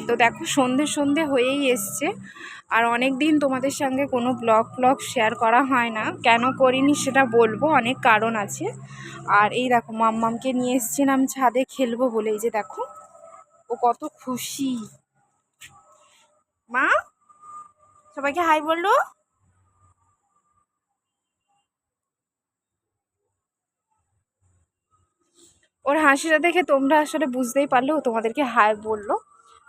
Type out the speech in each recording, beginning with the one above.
তো দেখো সন্ধে সন্ধে হয়েই এসছে, আর অনেক দিন তোমাদের সঙ্গে কোনো ব্লগ শেয়ার করা হয় না। কেন করিনি সেটা বলবো, অনেক কারণ আছে। আর এই দেখো মাম্মামকে নিয়ে এসেছিলাম ছাদে খেলবো বলে, এই যে দেখো ও কত খুশি। মা সবাইকে হাই বললো। ওর হাসিটা দেখে তোমরা আসলে বুঝতেই পারলে ও তোমাদেরকে হাই বললো।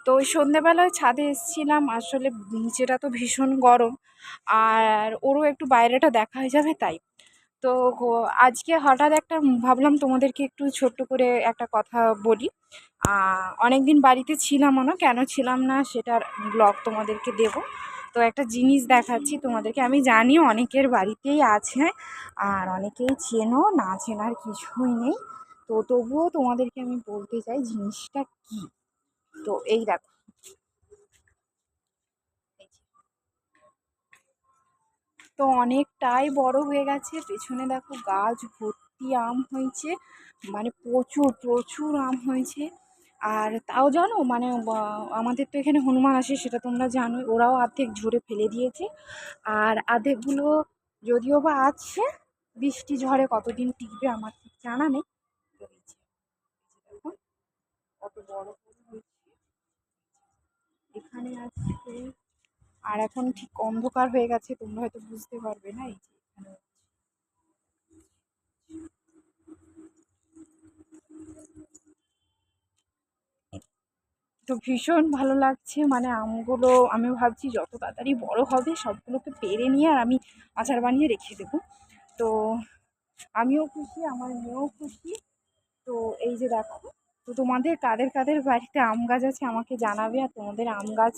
তো ওই সন্ধেবেলায় ছাদে এসেছিলাম, আসলে নিচেটা তো ভীষণ গরম, আর ওরও একটু বাইরেটা দেখা হয়ে যাবে তাই। তো আজকে হঠাৎ একটা ভাবলাম তোমাদেরকে একটু ছোট্ট করে একটা কথা বলি। অনেক দিন বাড়িতে ছিলামও না, কেন ছিলাম না সেটার ব্লগ তোমাদেরকে দেব। তো একটা জিনিস দেখাচ্ছি তোমাদেরকে, আমি জানি অনেকের বাড়িতেই আছে আর অনেকেই চেনো, না চেনার কিছুই নেই। তো তবুও তোমাদেরকে আমি বলতে চাই জিনিসটা কি। তো এই দেখো, তো অনেকটাই বড় হয়ে গেছে, পেছনে দেখো গাছ ভর্তি আম হয়েছে, মানে প্রচুর প্রচুর আম হয়েছে। আর তাও জানো মানে আমাদের তো এখানে হনুমান আসে, সেটা তোমরা জানো, ওরাও অর্ধেক ঝরে ফেলে দিয়েছে। আর অর্ধেকগুলো যদিও বা আছে, বৃষ্টি ঝড়ে কতদিন টিকবে আমার ঠিক জানা নেই। তো এই যে, দেখো কত বড় বড় হয়েছে এখানে আছে। আর এখন ঠিক অন্ধকার হয়ে গেছে, তোমরা হয়তো বুঝতে পারবে না। এই যে এখানে তো ভীষণ ভালো লাগছে, মানে আমগুলো আমি ভাবছি যত তাড়াতাড়ি বড় হবে সবগুলোকে পেরে নিয়ে আর আমি আচার বানিয়ে রেখে দেবো। তো আমিও খুশি, আমার মেয়েও খুশি। তো এই যে দেখো, তো তোমাদের কাদের কাদের বাড়িতে আম গাছ আছে আমাকে জানাবে। আর তোমাদের আম গাছ